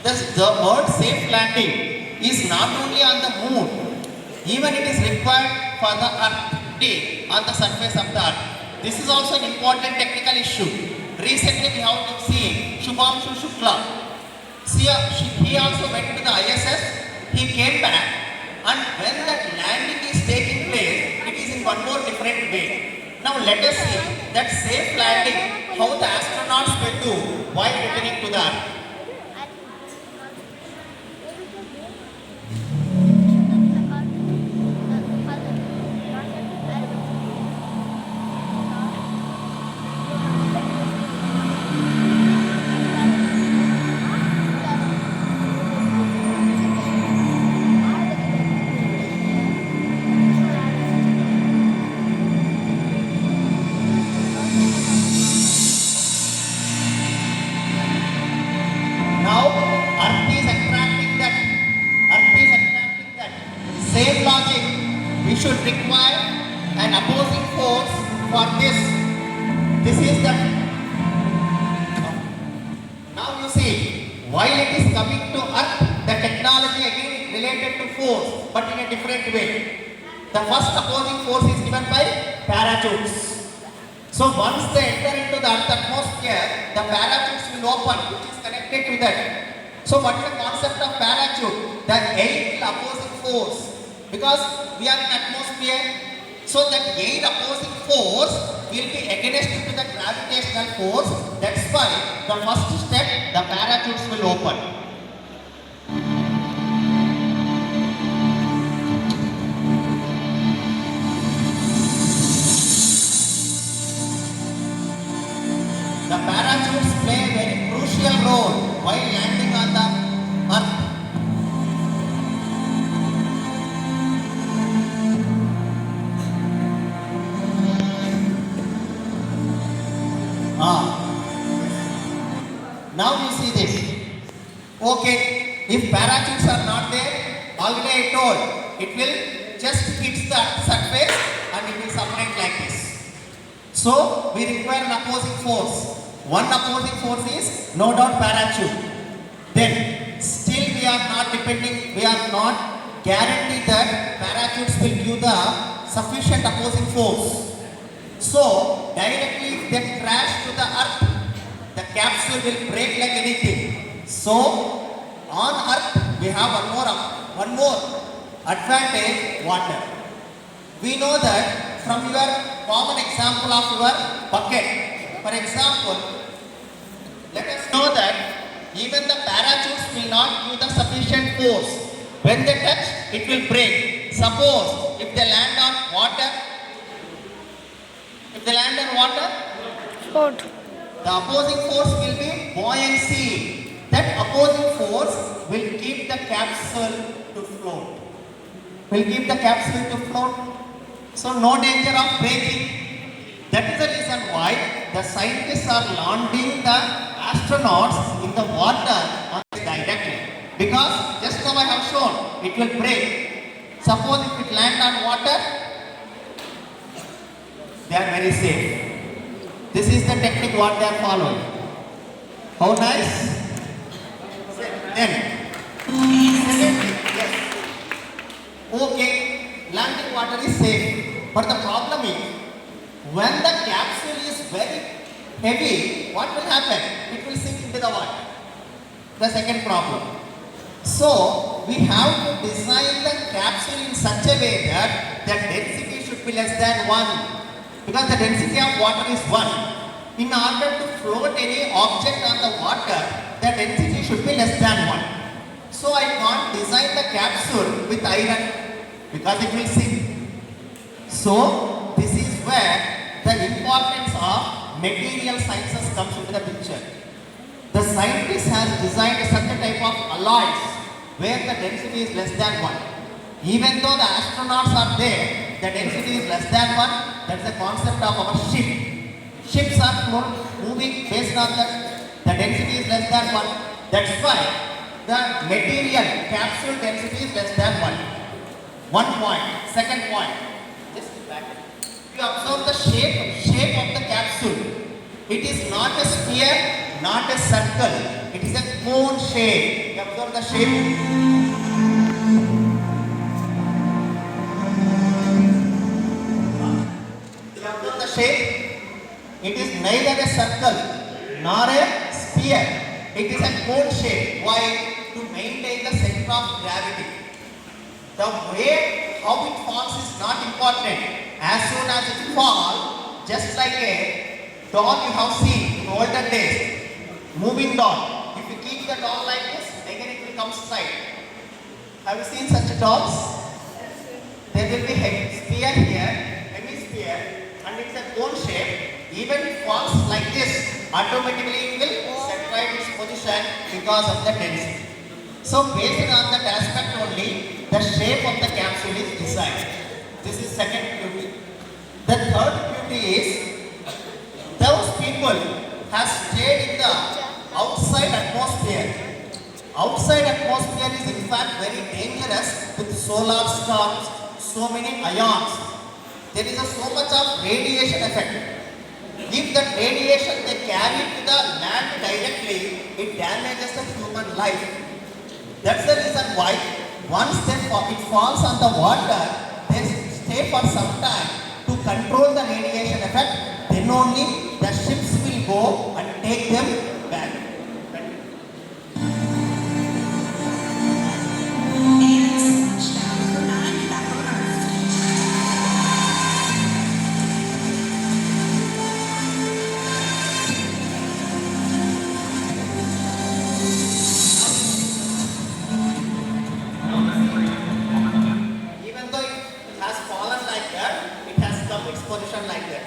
The word safe landing is not only on the moon, even it is required for the earth on the surface of the earth. This is also an important technical issue. Recently we have been seeing Shubhamshu Shukla. See, he also went to the ISS, he came back, and when that landing is taking place, it is in one more different way. Now let us see that safe landing, how the astronauts will do while returning to the earth. Same logic, we should require an opposing force for this. This is the. Now you see, while it is coming to earth, the technology again is related to force, but in a different way. The first opposing force is given by parachutes. So once they enter into the earth atmosphere, the parachutes will open, which is connected to that. So what is the concept of parachute? The eight opposing force. Because we are in atmosphere, so that eight opposing force will be against to the gravitational force. That's why the first step, the parachutes will open. The parachutes play a very crucial role while landing on the earth. Now you see this. Okay, if parachutes are not there, already I told, it will just hit the surface and it will separate like this. So we require an opposing force. One opposing force is no doubt parachute. Then still we are not guaranteed that parachutes will give the sufficient opposing force. So directly if they crash to the earth, the capsule will break like anything. So on earth we have one more advantage, water. We know that from your common example of your bucket. For example, let us know that even the parachutes will not give the sufficient force. When they touch, it will break. Suppose if they land on water, Float. the opposing force will be buoyancy. That opposing force will keep the capsule to float. So no danger of breaking. That is the reason why the scientists are landing the astronauts in the water directly. Because just now I have shown, it will break. Suppose if it land on water, they are very safe. This is the technique what they are following. How nice? Then, yes. Okay, landing water is safe. But the problem is, when the capsule is very heavy, what will happen? It will sink into the water. The second problem. So, we have to design the capsule in such a way that the density should be less than 1. Because the density of water is 1. In order to float any object on the water, the density should be less than 1. So I can't design the capsule with iron because it will sink. So this is where the importance of material sciences comes into the picture. The scientist has designed such a type of alloys where the density is less than 1. Even though the astronauts are there, the density is less than 1. That's the concept of our ship. Ships are moving based on the density is less than 1. That's why the material capsule density is less than 1. One point. Second point. Just back. You observe the shape of the capsule. It is not a sphere, not a circle. It is a cone shape. A observe the shape? You observe the shape? It is neither a circle nor a sphere. It is a cone shape. Why? To maintain the center of gravity. The way how it falls is not important. As soon as it falls, just like a doll you have seen in olden days, moving doll. If you keep the doll like this, again it will come straight. Have you seen such dolls? There will be a sphere here, hemisphere, and it's a cone shape. Even it falls like this, automatically it will set right its position because of the density. So based on that aspect only, the shape of the capsule is decided. This is second beauty. The third beauty is those people have stayed in the outside atmosphere. Outside atmosphere is in fact very dangerous with solar storms, so many ions. There is so much of radiation effect. If that radiation they carry to the land directly, it damages the human life. That's the reason why once it falls on the water, they stay for some time to control the radiation effect. Then only the ships will go and take them back. Even though it has fallen like that, it has come its position like that.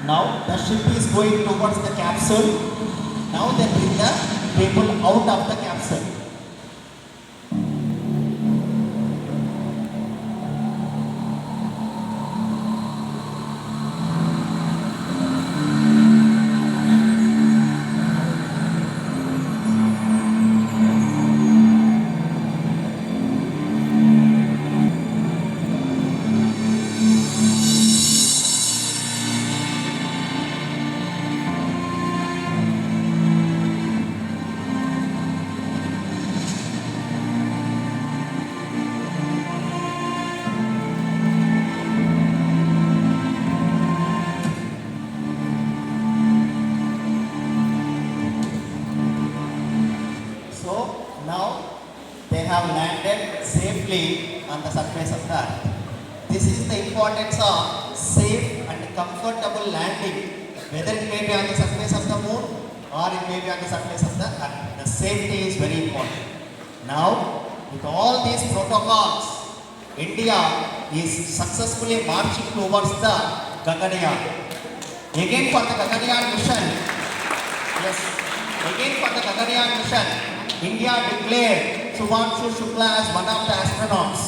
Now the ship is going towards the capsule. Now they bring the people out of the capsule. So now they have landed safely on the surface of the earth. This is the importance of safe and comfortable landing, whether it may be on the surface of the moon or it may be on the surface of the earth. The safety is very important. Now, with all these protocols, India is successfully marching towards the Gaganyaan. Again for the Gaganyaan mission, yes, again for the Gaganyaan mission, India declared Shubhanshu Shukla as one of the astronauts.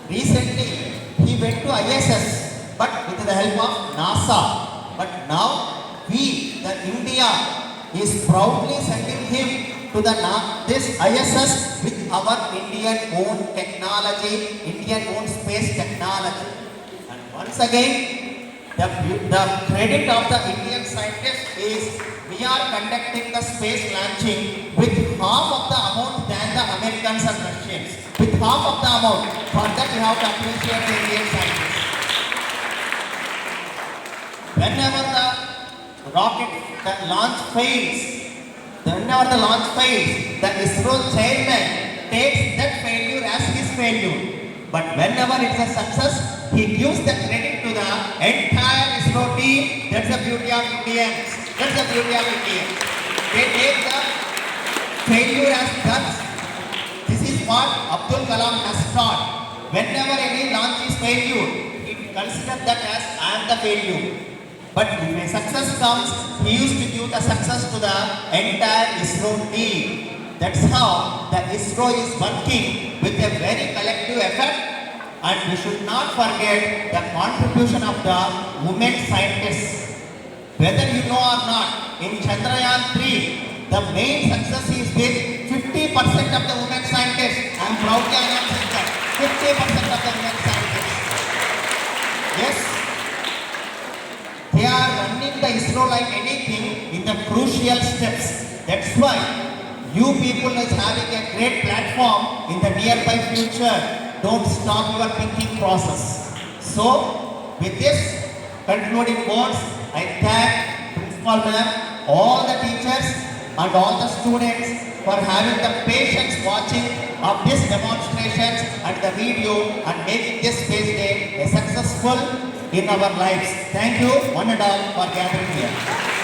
Recently, he went to ISS, but with the help of NASA. But now, the India, is proudly sending him to this ISS with our Indian-owned technology, Indian-owned space technology. And once again, the credit of the Indian scientists is we are conducting the space launching with half of the amount than the Americans and Russians. With half of the amount. For that you have to appreciate the Indian scientists. Whenever the rocket launch fails, the ISRO chairman takes that failure as his failure. But whenever it's a success, he gives the credit to the entire ISRO team. That's the beauty of Indians. That's the beauty of Indians. They take the failure as guts. This is what Abdul Kalam has taught. Whenever any launch is failure, he considers that as I am the failure. But if a success comes, he used to give the success to the entire ISRO team. That's how the ISRO is working with a very collective effort. And we should not forget the contribution of the women scientists. Whether you know or not, in Chandrayaan 3, the main success is with 50% of the women scientists. I am proudly announcing that 50% of the women scientists. Yes, they are running the ISRO like anything in the crucial steps. That's why you people is having a great platform in the nearby future. Don't stop your thinking process. So, with this concluding words, I thank Principal Ma'am, all the teachers and all the students for having the patience watching of these demonstrations and the video and making this Space Day a successful in our lives. Thank you one and all for gathering here.